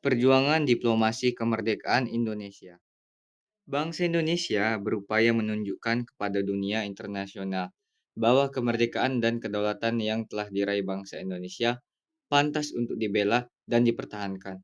Perjuangan diplomasi kemerdekaan Indonesia. Bangsa Indonesia berupaya menunjukkan kepada dunia internasional bahwa kemerdekaan dan kedaulatan yang telah diraih bangsa Indonesia pantas untuk dibela dan dipertahankan.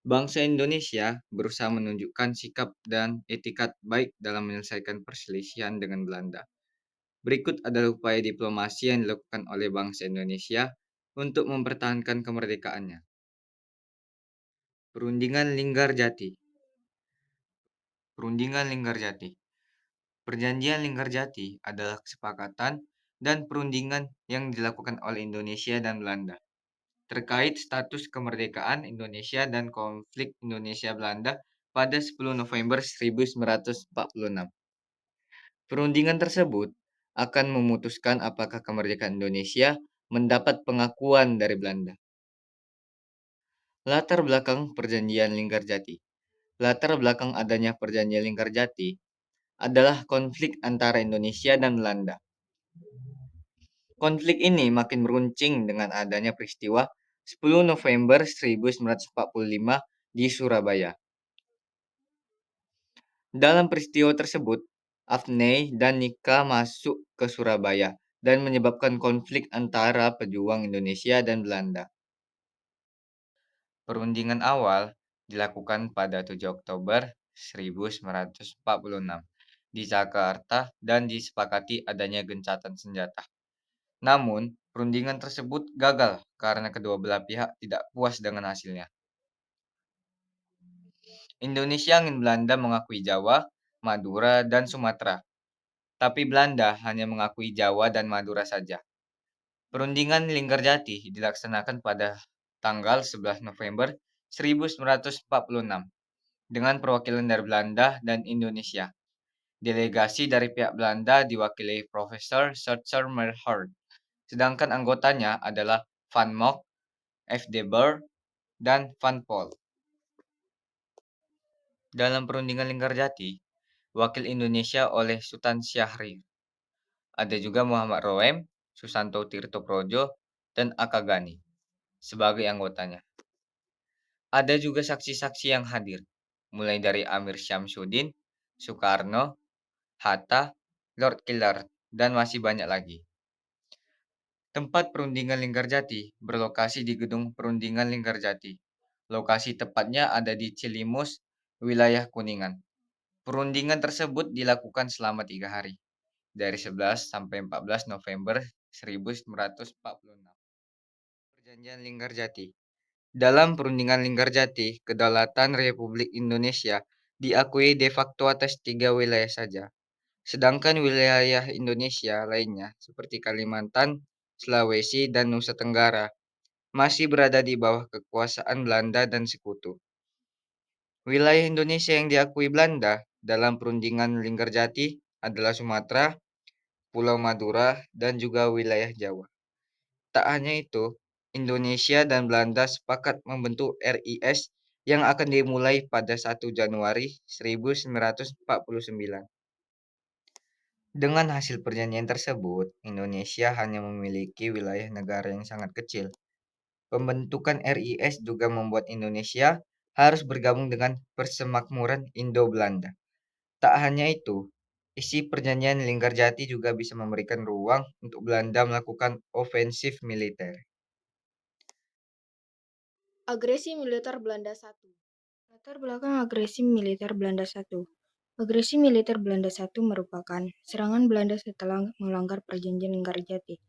Bangsa Indonesia berusaha menunjukkan sikap dan etikat baik dalam menyelesaikan perselisihan dengan Belanda. Berikut adalah upaya diplomasi yang dilakukan oleh bangsa Indonesia untuk mempertahankan kemerdekaannya. Perundingan Linggarjati. Perundingan Linggarjati. Perjanjian Linggarjati adalah kesepakatan dan perundingan yang dilakukan oleh Indonesia dan Belanda terkait status kemerdekaan Indonesia dan konflik Indonesia-Belanda pada 10 November 1946. Perundingan tersebut akan memutuskan apakah kemerdekaan Indonesia mendapat pengakuan dari Belanda. Latar belakang Perjanjian Linggarjati. Latar belakang adanya Perjanjian Linggarjati adalah konflik antara Indonesia dan Belanda. Konflik ini makin meruncing dengan adanya peristiwa 10 November 1945 di Surabaya. Dalam peristiwa tersebut, Afney dan Nika masuk ke Surabaya dan menyebabkan konflik antara pejuang Indonesia dan Belanda. Perundingan awal dilakukan pada 7 Oktober 1946 di Jakarta dan disepakati adanya gencatan senjata. Namun, perundingan tersebut gagal karena kedua belah pihak tidak puas dengan hasilnya. Indonesia ingin Belanda mengakui Jawa, Madura, dan Sumatera, tapi Belanda hanya mengakui Jawa dan Madura saja. Perundingan Linggarjati dilaksanakan pada tanggal 11 November 1946 dengan perwakilan dari Belanda dan Indonesia. Delegasi dari pihak Belanda diwakili Profesor Schuster Merhard, sedangkan anggotanya adalah Van Mock, F. de Boer, dan Van Pol. Dalam perundingan Linggarjati, wakil Indonesia oleh Sultan Syahrir. Ada juga Muhammad Roem, Susanto Tirto Projo, dan Akagani sebagai anggotanya. Ada juga saksi-saksi yang hadir, mulai dari Amir Syamsuddin, Soekarno, Hatta, Lord Killard, dan masih banyak lagi. Tempat perundingan Linggarjati berlokasi di Gedung Perundingan Linggarjati. Lokasi tepatnya ada di Cilimus, wilayah Kuningan. Perundingan tersebut dilakukan selama 3 hari, dari 11 sampai 14 November 1946. Perjanjian Linggarjati. Dalam Perundingan Linggarjati, kedaulatan Republik Indonesia diakui de facto atas 3 wilayah saja. Sedangkan wilayah Indonesia lainnya seperti Kalimantan, Sulawesi, dan Nusa Tenggara masih berada di bawah kekuasaan Belanda dan sekutu. Wilayah Indonesia yang diakui Belanda dalam Perundingan Linggarjati adalah Sumatera, Pulau Madura, dan juga wilayah Jawa. Tak hanya itu, Indonesia dan Belanda sepakat membentuk RIS yang akan dimulai pada 1 Januari 1949. Dengan hasil perjanjian tersebut, Indonesia hanya memiliki wilayah negara yang sangat kecil. Pembentukan RIS juga membuat Indonesia harus bergabung dengan Persemakmuran Indo-Belanda. Tak hanya itu, isi perjanjian Linggarjati juga bisa memberikan ruang untuk Belanda melakukan ofensif militer. Agresi militer Belanda I. Latar belakang agresi militer Belanda I. Agresi militer Belanda I merupakan serangan Belanda setelah melanggar perjanjian Linggarjati.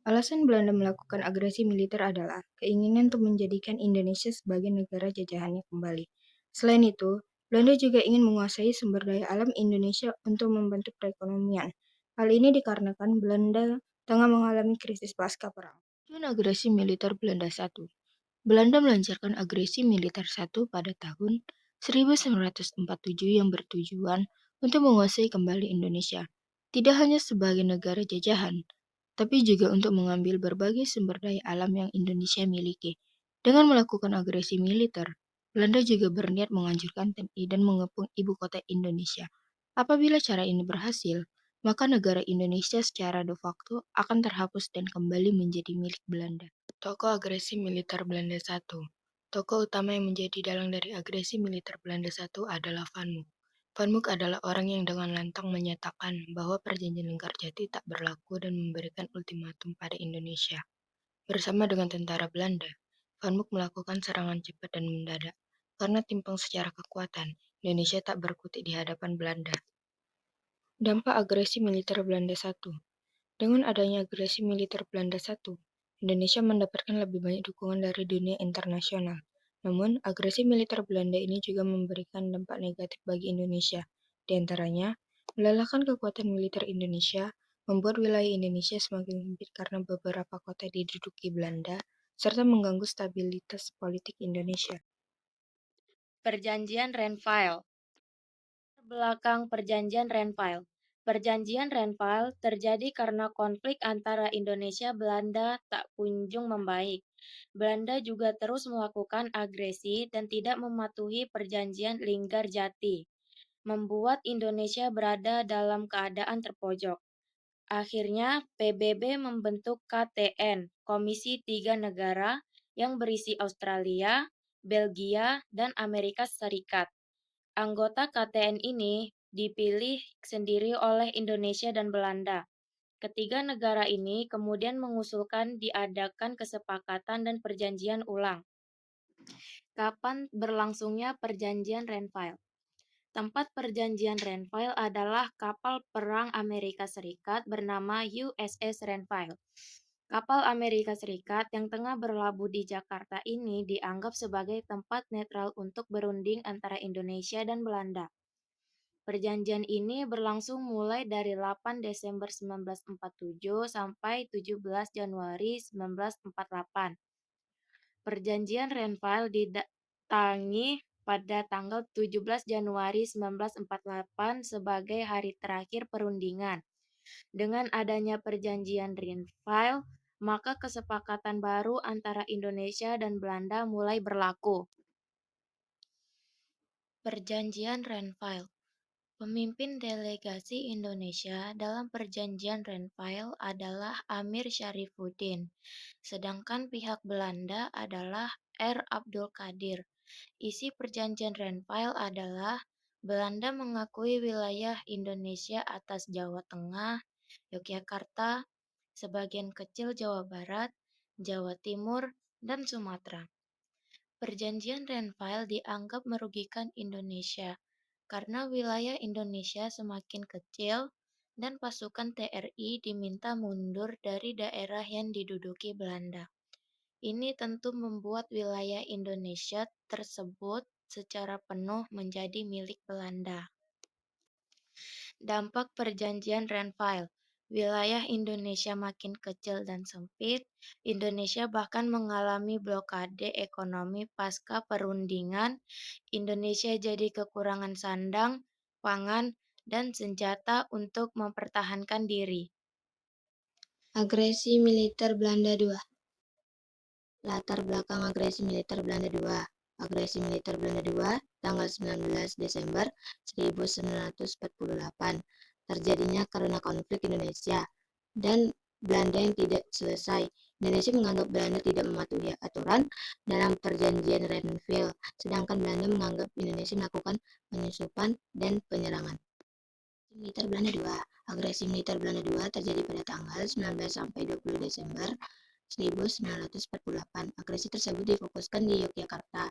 Alasan Belanda melakukan agresi militer adalah keinginan untuk menjadikan Indonesia sebagai negara jajahannya kembali. Selain itu, Belanda juga ingin menguasai sumber daya alam Indonesia untuk membantu perekonomian. Hal ini dikarenakan Belanda tengah mengalami krisis pasca perang. Tujuan agresi militer Belanda I. Belanda melancarkan agresi militer I pada tahun 1947 yang bertujuan untuk menguasai kembali Indonesia, tidak hanya sebagai negara jajahan, tapi juga untuk mengambil berbagai sumber daya alam yang Indonesia miliki. Dengan melakukan agresi militer, Belanda juga berniat menghancurkan TNI dan mengepung ibu kota Indonesia. Apabila cara ini berhasil, maka negara Indonesia secara de facto akan terhapus dan kembali menjadi milik Belanda. Tokoh agresi militer Belanda I. Tokoh utama yang menjadi dalang dari agresi militer Belanda I adalah Van Mook. Van Mook adalah orang yang dengan lantang menyatakan bahwa Perjanjian Linggarjati tak berlaku dan memberikan ultimatum pada Indonesia. Bersama dengan tentara Belanda, Van Mook melakukan serangan cepat dan mendadak. Karena timpang secara kekuatan, Indonesia tak berkutik di hadapan Belanda. Dampak agresi militer Belanda I. Dengan adanya agresi militer Belanda I, Indonesia mendapatkan lebih banyak dukungan dari dunia internasional. Namun, agresi militer Belanda ini juga memberikan dampak negatif bagi Indonesia. Di antaranya, melelahkan kekuatan militer Indonesia, membuat wilayah Indonesia semakin sempit karena beberapa kota diduduki Belanda, serta mengganggu stabilitas politik Indonesia. Perjanjian Renville. Belakang Perjanjian Renville. Perjanjian Renville terjadi karena konflik antara Indonesia Belanda tak kunjung membaik. Belanda juga terus melakukan agresi dan tidak mematuhi Perjanjian Linggarjati, membuat Indonesia berada dalam keadaan terpojok. Akhirnya, PBB membentuk KTN, Komisi Tiga Negara, yang berisi Australia, Belgia, dan Amerika Serikat. Anggota KTN ini dipilih sendiri oleh Indonesia dan Belanda. Ketiga negara ini kemudian mengusulkan diadakan kesepakatan dan perjanjian ulang. Kapan berlangsungnya Perjanjian Renville? Tempat Perjanjian Renville adalah kapal perang Amerika Serikat bernama USS Renville. Kapal Amerika Serikat yang tengah berlabuh di Jakarta ini dianggap sebagai tempat netral untuk berunding antara Indonesia dan Belanda. Perjanjian ini berlangsung mulai dari 8 Desember 1947 sampai 17 Januari 1948. Perjanjian Renville ditangi pada tanggal 17 Januari 1948 sebagai hari terakhir perundingan. Dengan adanya Perjanjian Renville, maka kesepakatan baru antara Indonesia dan Belanda mulai berlaku. Perjanjian Renville. Pemimpin delegasi Indonesia dalam Perjanjian Renville adalah Amir Syarifuddin, sedangkan pihak Belanda adalah R. Abdul Qadir. Isi Perjanjian Renville adalah Belanda mengakui wilayah Indonesia atas Jawa Tengah, Yogyakarta, sebagian kecil Jawa Barat, Jawa Timur, dan Sumatera. Perjanjian Renville dianggap merugikan Indonesia karena wilayah Indonesia semakin kecil dan pasukan TRI diminta mundur dari daerah yang diduduki Belanda. Ini tentu membuat wilayah Indonesia tersebut secara penuh menjadi milik Belanda. Dampak Perjanjian Renville. Wilayah Indonesia makin kecil dan sempit. Indonesia bahkan mengalami blokade ekonomi pasca perundingan. Indonesia jadi kekurangan sandang, pangan, dan senjata untuk mempertahankan diri. Agresi militer Belanda II. Latar belakang agresi militer Belanda II. Agresi militer Belanda II, tanggal 19 Desember 1948. Terjadinya karena konflik Indonesia dan Belanda yang tidak selesai. Indonesia menganggap Belanda tidak mematuhi aturan dalam Perjanjian Renville, sedangkan Belanda menganggap Indonesia melakukan penyusupan dan penyerangan. Militer Belanda II. Agresi militer Belanda II terjadi pada tanggal 19 sampai 20 Desember 1948. Agresi tersebut difokuskan di Yogyakarta.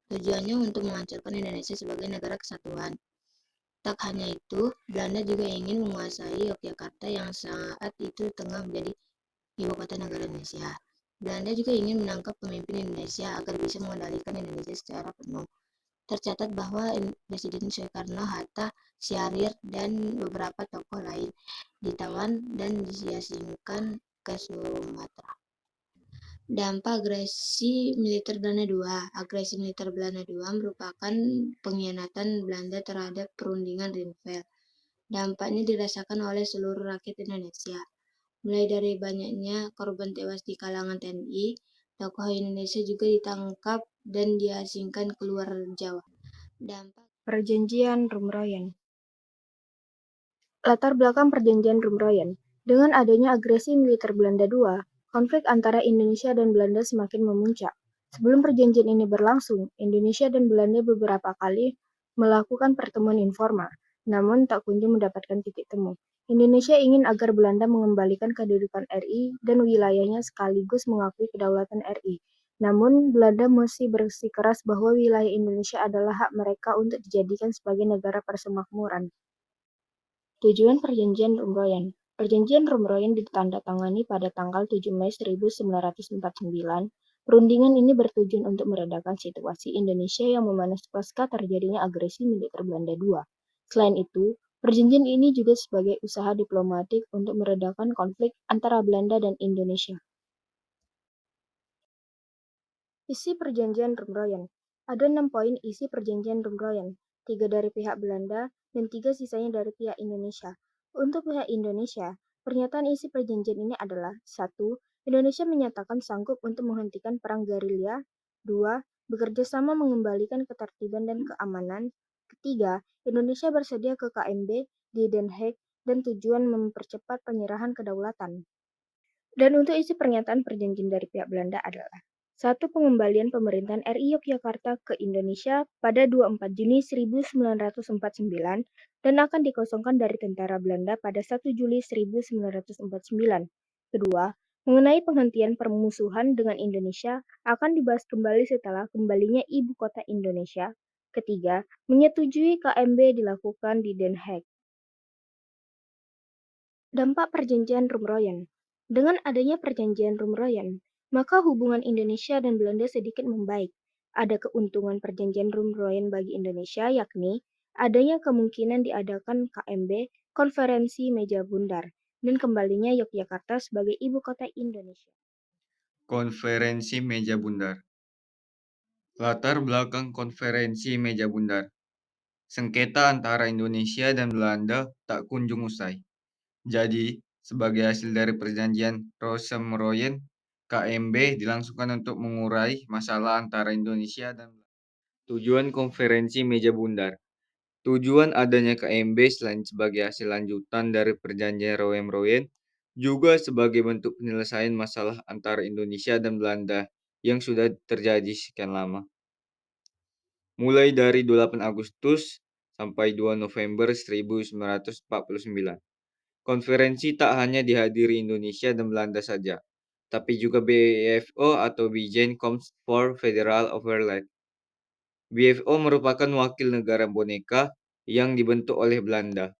Tujuannya untuk menghancurkan Indonesia sebagai negara kesatuan. Tak hanya itu, Belanda juga ingin menguasai Yogyakarta yang saat itu tengah menjadi ibu kota negara Indonesia. Belanda juga ingin menangkap pemimpin Indonesia agar bisa mengendalikan Indonesia secara penuh. Tercatat bahwa Presiden Soekarno-Hatta, Syahrir, dan beberapa tokoh lain ditawan dan diasingkan ke Sumatera. Dampak agresi militer Belanda II. Agresi militer Belanda II merupakan pengkhianatan Belanda terhadap perundingan Renville. Dampaknya dirasakan oleh seluruh rakyat Indonesia, mulai dari banyaknya korban tewas di kalangan TNI, tokoh Indonesia juga ditangkap dan diasingkan keluar Jawa. Dampak Perjanjian Rumroyen. Latar belakang Perjanjian Rumroyen. Dengan adanya agresi militer Belanda II, konflik antara Indonesia dan Belanda semakin memuncak. Sebelum perjanjian ini berlangsung, Indonesia dan Belanda beberapa kali melakukan pertemuan informal, namun tak kunjung mendapatkan titik temu. Indonesia ingin agar Belanda mengembalikan kedudukan RI dan wilayahnya sekaligus mengakui kedaulatan RI. Namun, Belanda masih bersikeras bahwa wilayah Indonesia adalah hak mereka untuk dijadikan sebagai negara persemakmuran. Tujuan Perjanjian Rumroyen. Perjanjian Rumroyen ditandatangani pada tanggal 7 Mei 1949. Perundingan ini bertujuan untuk meredakan situasi Indonesia yang memanas pasca terjadinya agresi militer Belanda II. Selain itu, perjanjian ini juga sebagai usaha diplomatik untuk meredakan konflik antara Belanda dan Indonesia. Isi Perjanjian Rumroyen. Ada 6 poin isi Perjanjian Rumroyen, 3 dari pihak Belanda dan 3 sisanya dari pihak Indonesia. Untuk pihak Indonesia, pernyataan isi perjanjian ini adalah 1. Indonesia menyatakan sanggup untuk menghentikan perang gerilya. 2. Bekerja sama mengembalikan ketertiban dan keamanan. Ketiga, Indonesia bersedia ke KMB di Den Haag dan tujuan mempercepat penyerahan kedaulatan. Dan untuk isi pernyataan perjanjian dari pihak Belanda adalah 1. Pengembalian pemerintahan RI Yogyakarta ke Indonesia pada 24 Juni 1949 dan akan dikosongkan dari tentara Belanda pada 1 Juli 1949. Kedua, mengenai penghentian permusuhan dengan Indonesia akan dibahas kembali setelah kembalinya ibu kota Indonesia. Ketiga, menyetujui KMB dilakukan di Den Haag. Dampak Perjanjian Rumroyen. Dengan adanya Perjanjian Rumroyen, maka hubungan Indonesia dan Belanda sedikit membaik. Ada keuntungan Perjanjian Rumroyen bagi Indonesia, yakni adanya kemungkinan diadakan KMB, Konferensi Meja Bundar, dan kembalinya Yogyakarta sebagai ibu kota Indonesia. Konferensi Meja Bundar. Latar belakang Konferensi Meja Bundar. Sengketa antara Indonesia dan Belanda tak kunjung usai. Jadi, sebagai hasil dari perjanjian Rosemeroyen, KMB dilangsungkan untuk mengurai masalah antara Indonesia dan Belanda. Tujuan Konferensi Meja Bundar. Tujuan adanya KMB selain sebagai hasil lanjutan dari perjanjian Rosemeroyen, juga sebagai bentuk penyelesaian masalah antara Indonesia dan Belanda yang sudah terjadi sekian lama. Mulai dari 28 Agustus sampai 2 November 1949. Konferensi tak hanya dihadiri Indonesia dan Belanda saja, tapi juga BFO atau Bijen Comes for Federal Overlap. BFO merupakan wakil negara boneka yang dibentuk oleh Belanda.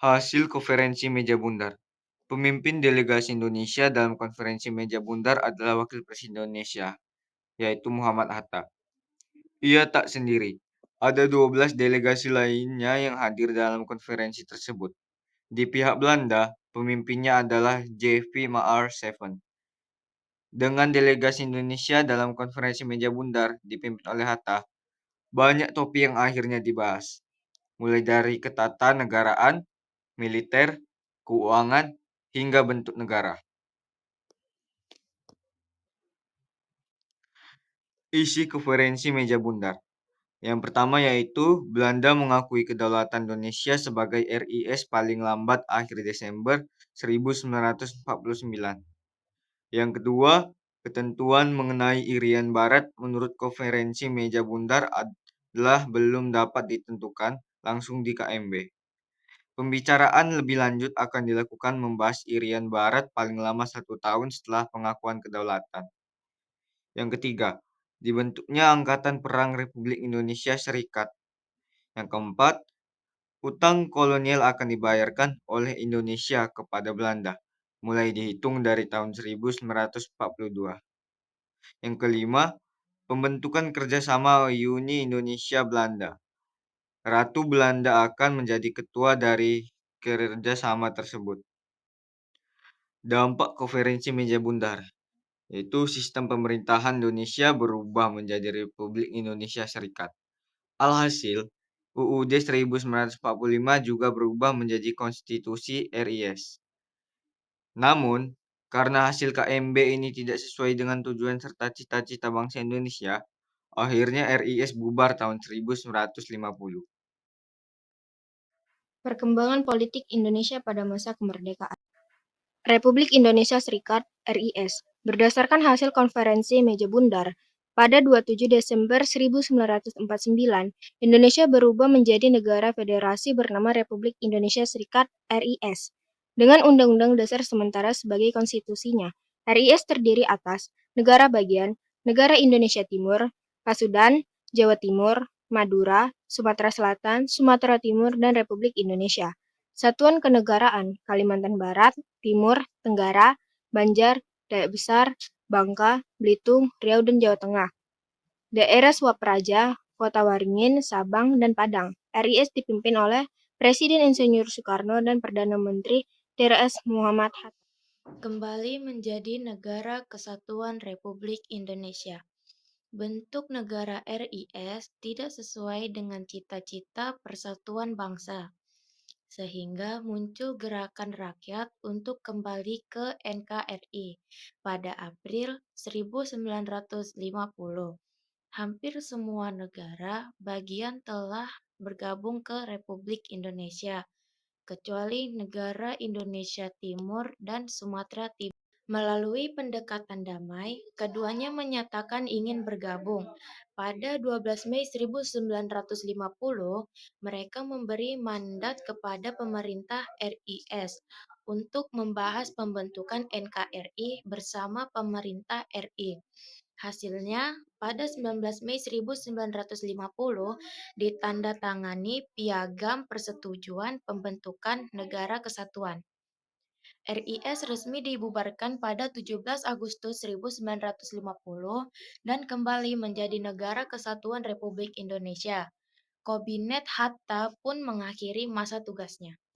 Hasil konferensi meja bundar. Pemimpin delegasi Indonesia dalam konferensi meja bundar adalah Wakil Presiden Indonesia, yaitu Muhammad Hatta. Ia tak sendiri. Ada 12 delegasi lainnya yang hadir dalam konferensi tersebut. Di pihak Belanda, pemimpinnya adalah J.V. Maar Seven. Dengan delegasi Indonesia dalam konferensi meja bundar dipimpin oleh Hatta, banyak topik yang akhirnya dibahas. Mulai dari ketatanegaraan, militer, keuangan, hingga bentuk negara. Isi konferensi meja bundar. Yang pertama yaitu Belanda mengakui kedaulatan Indonesia sebagai RIS paling lambat akhir Desember 1949. Yang kedua, ketentuan mengenai Irian Barat menurut konferensi meja bundar adalah belum dapat ditentukan langsung di KMB. Pembicaraan lebih lanjut akan dilakukan membahas Irian Barat paling lama 1 tahun setelah pengakuan kedaulatan. Yang ketiga, dibentuknya Angkatan Perang Republik Indonesia Serikat. Yang keempat, utang kolonial akan dibayarkan oleh Indonesia kepada Belanda, mulai dihitung dari tahun 1942. Yang kelima, pembentukan kerjasama Uni Indonesia-Belanda. Ratu Belanda akan menjadi ketua dari kerjasama tersebut. Dampak konferensi meja bundar, yaitu sistem pemerintahan Indonesia berubah menjadi Republik Indonesia Serikat. Alhasil, UUD 1945 juga berubah menjadi Konstitusi RIS. Namun, karena hasil KMB ini tidak sesuai dengan tujuan serta cita-cita bangsa Indonesia, akhirnya RIS bubar tahun 1950. Perkembangan politik Indonesia pada masa kemerdekaan. Republik Indonesia Serikat (RIS) Berdasarkan hasil konferensi meja bundar, pada 27 Desember 1949, Indonesia berubah menjadi negara federasi bernama Republik Indonesia Serikat (RIS). Dengan Undang-Undang Dasar sementara sebagai konstitusinya, RIS terdiri atas negara bagian, Negara Indonesia Timur, Pasundan, Jawa Timur, Madura, Sumatera Selatan, Sumatera Timur, dan Republik Indonesia. Satuan Kenegaraan Kalimantan Barat, Timur, Tenggara, Banjar, Dayak Besar, Bangka, Belitung, Riau, dan Jawa Tengah. Daerah Swapraja, Kota Waringin, Sabang, dan Padang. RIS dipimpin oleh Presiden Insinyur Soekarno dan Perdana Menteri DRS Muhammad Hatta. Kembali menjadi Negara Kesatuan Republik Indonesia. Bentuk negara RIS tidak sesuai dengan cita-cita persatuan bangsa, sehingga muncul gerakan rakyat untuk kembali ke NKRI pada April 1950. Hampir semua negara bagian telah bergabung ke Republik Indonesia, kecuali negara Indonesia Timur dan Sumatera Timur. Melalui pendekatan damai, keduanya menyatakan ingin bergabung. Pada 12 Mei 1950, mereka memberi mandat kepada pemerintah RIS untuk membahas pembentukan NKRI bersama pemerintah RI. Hasilnya, pada 19 Mei 1950, ditandatangani Piagam Persetujuan Pembentukan Negara Kesatuan. RIS resmi dibubarkan pada 17 Agustus 1950 dan kembali menjadi Negara Kesatuan Republik Indonesia. Kabinet Hatta pun mengakhiri masa tugasnya.